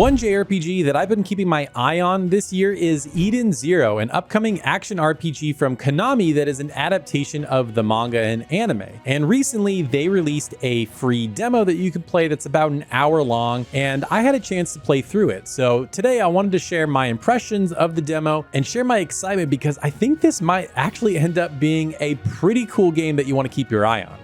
One JRPG that I've been keeping my eye on this year is Eden Zero, an upcoming action RPG from Konami that is an adaptation of the manga and anime. And recently they released a free demo that you can play that's about an hour long, and I had a chance to play through it. So today I wanted to share my impressions of the demo and share my excitement because I think this might actually end up being a pretty cool game that you want to keep your eye on.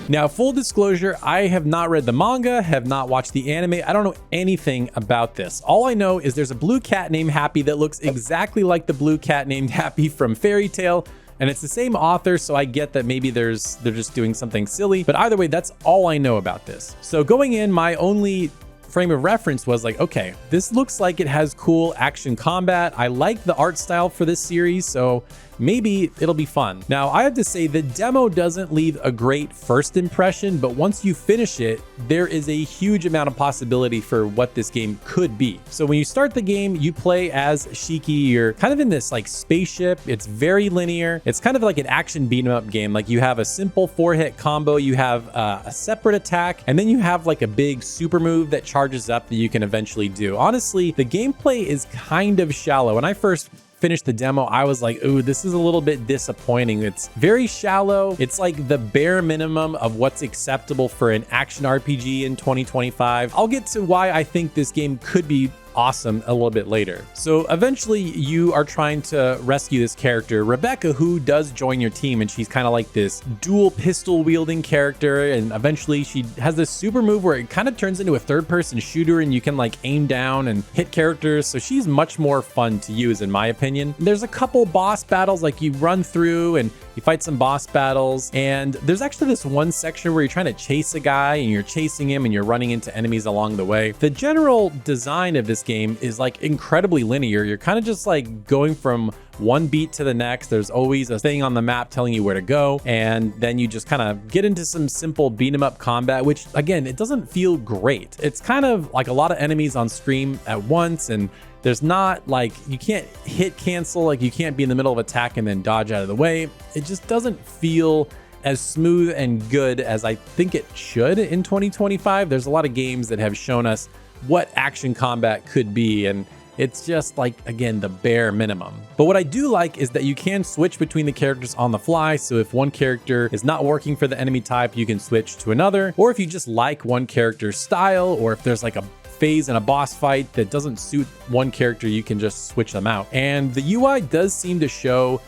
Now, full disclosure, I have not read the manga, have not watched the anime. I don't know anything about this. All I know is there's a blue cat named Happy that looks exactly like the blue cat named Happy from Fairy Tail, and it's the same author, so I get that maybe they're just doing something silly. But either way, that's all I know about this. So going in, my only frame of reference was like, okay, this looks like it has cool action combat. I like the art style for this series, so maybe it'll be fun. Now, I have to say the demo doesn't leave a great first impression, but once you finish it, there is a huge amount of possibility for what this game could be. So when you start the game, you play as Shiki. You're kind of in this like spaceship. It's very linear. It's kind of like an action beat 'em up game. Like you have a simple 4-hit combo, you have a separate attack, and then you have like a big super move that charges up that you can eventually do. Honestly, the gameplay is kind of shallow. When I first finished the demo, I was like, ooh, this is a little bit disappointing. It's very shallow. It's like the bare minimum of what's acceptable for an action RPG in 2025. I'll get to why I think this game could be awesome a little bit later. So eventually you are trying to rescue this character, Rebecca, who does join your team, and she's kind of like this dual pistol wielding character, and eventually she has this super move where it kind of turns into a third-person shooter and you can like aim down and hit characters, so she's much more fun to use in my opinion. There's a couple boss battles, like you run through and you fight some boss battles, and there's actually this one section where you're trying to chase a guy and you're chasing him and you're running into enemies along the way. The general design of this game is like incredibly linear. You're kind of just like going from one beat to the next. There's always a thing on the map telling you where to go, and then you just kind of get into some simple beat 'em up combat, which again, it doesn't feel great. It's kind of like a lot of enemies on screen at once, and there's not like, you can't hit cancel, like you can't be in the middle of attack and then dodge out of the way. It just doesn't feel as smooth and good as I think it should in 2025. There's a lot of games that have shown us what action combat could be, and it's just like, again, the bare minimum. But what I do like is that you can switch between the characters on the fly. So if one character is not working for the enemy type, you can switch to another. Or if you just like one character's style, or if there's like a phase in a boss fight that doesn't suit one character, you can just switch them out. And the UI does seem to show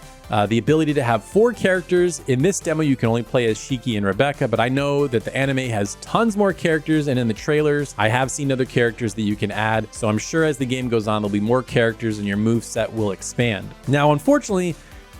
the ability to have 4 characters. In this demo, you can only play as Shiki and Rebecca, but I know that the anime has tons more characters, and in the trailers, I have seen other characters that you can add. So I'm sure as the game goes on, there'll be more characters and your move set will expand. Now, unfortunately,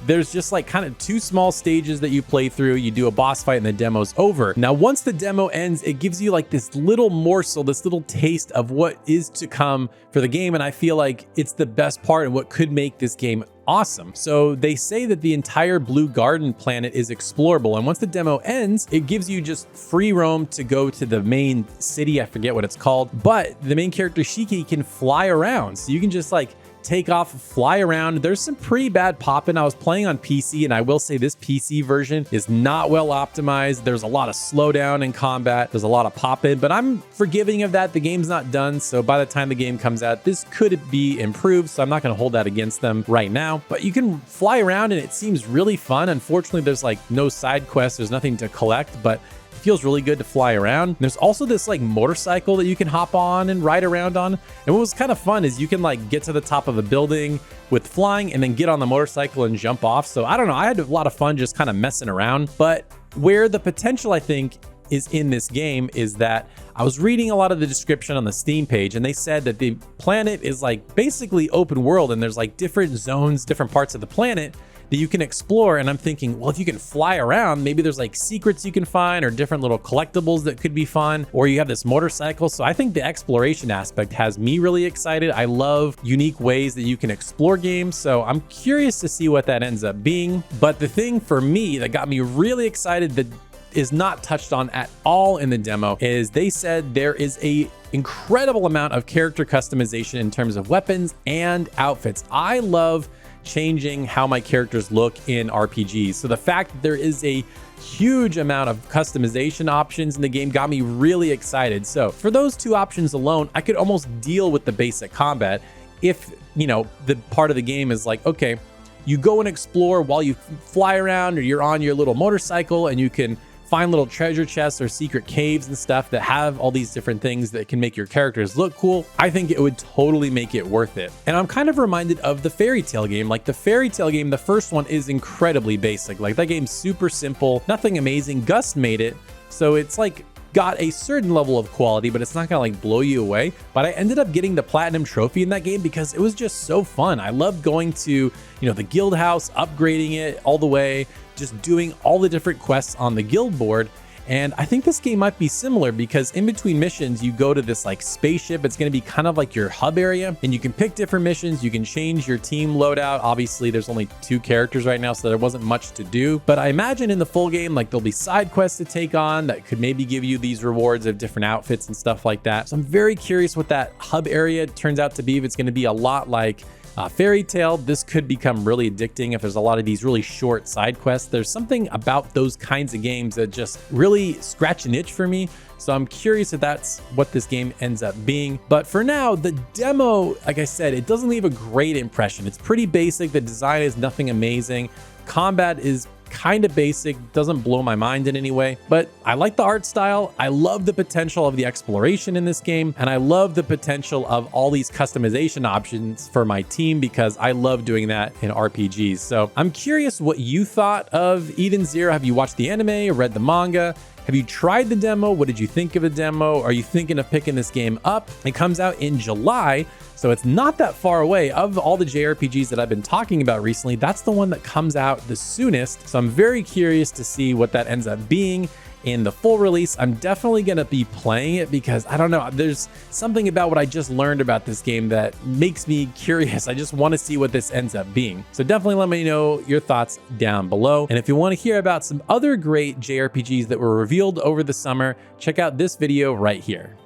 there's just like kind of 2 small stages that you play through. You do a boss fight and the demo's over. Now, once the demo ends, it gives you like this little morsel, this little taste of what is to come for the game. And I feel like it's the best part and what could make this game awesome. So they say that the entire Blue Garden planet is explorable, and once the demo ends, it gives you just free roam to go to the main city. I forget what it's called, but the main character Shiki can fly around, so you can just like take off, fly around. There's some pretty bad popping. I was playing on PC, and I will say this PC version is not well optimized. There's a lot of slowdown in combat. There's a lot of pop-in, but I'm forgiving of that. The game's not done, so by the time the game comes out, this could be improved, so I'm not going to hold that against them right now. But you can fly around, and it seems really fun. Unfortunately, there's like no side quests. There's nothing to collect, but it feels really good to fly around. And there's also this like motorcycle that you can hop on and ride around on. And what was kind of fun is you can like get to the top of a building with flying and then get on the motorcycle and jump off. So I don't know, I had a lot of fun just kind of messing around. But where the potential, I think, is in this game is that I was reading a lot of the description on the Steam page, and they said that the planet is like basically open world, and there's like different zones, different parts of the planet that you can explore. And I'm thinking, well, if you can fly around, maybe there's like secrets you can find or different little collectibles that could be fun, or you have this motorcycle. So I think the exploration aspect has me really excited. I love unique ways that you can explore games, so I'm curious to see what that ends up being. But the thing for me that got me really excited that is not touched on at all in the demo is they said there is a incredible amount of character customization in terms of weapons and outfits. I love changing how my characters look in RPGs. So the fact that there is a huge amount of customization options in the game got me really excited. So for those two options alone, I could almost deal with the basic combat if, you know, the part of the game is like, okay, you go and explore while you fly around, or you're on your little motorcycle and you can find little treasure chests or secret caves and stuff that have all these different things that can make your characters look cool. I think it would totally make it worth it. And I'm kind of reminded of the Fairy Tail game. Like the Fairy Tail game, the first one is incredibly basic. Like that game's super simple, nothing amazing. Gus made it, so it's like got a certain level of quality, but it's not gonna like blow you away. But I ended up getting the platinum trophy in that game because it was just so fun. I loved going to, you know, the guild house, upgrading it all the way, just doing all the different quests on the guild board. And I think this game might be similar because in between missions, you go to this like spaceship. It's going to be kind of like your hub area, and you can pick different missions. You can change your team loadout. Obviously, there's only 2 characters right now, so there wasn't much to do. But I imagine in the full game, like there'll be side quests to take on that could maybe give you these rewards of different outfits and stuff like that. So I'm very curious what that hub area turns out to be. If it's going to be a lot like Fairy Tail, this could become really addicting if there's a lot of these really short side quests. There's something about those kinds of games that just really scratch an itch for me. So I'm curious if that's what this game ends up being. But for now, the demo, like I said, it doesn't leave a great impression. It's pretty basic. The design is nothing amazing. Combat is kind of basic, doesn't blow my mind in any way, but I like the art style. I love the potential of the exploration in this game, and I love the potential of all these customization options for my team because I love doing that in RPGs. So I'm curious what you thought of Eden Zero. Have you watched the anime or read the manga? Have you tried the demo? What did you think of the demo? Are you thinking of picking this game up? It comes out in July, so it's not that far away. Of all the JRPGs that I've been talking about recently, that's the one that comes out the soonest. So I'm very curious to see what that ends up being in the full release. I'm definitely going to be playing it because I don't know, there's something about what I just learned about this game that makes me curious. I just want to see what this ends up being. So definitely let me know your thoughts down below. And if you want to hear about some other great JRPGs that were revealed over the summer, check out this video right here.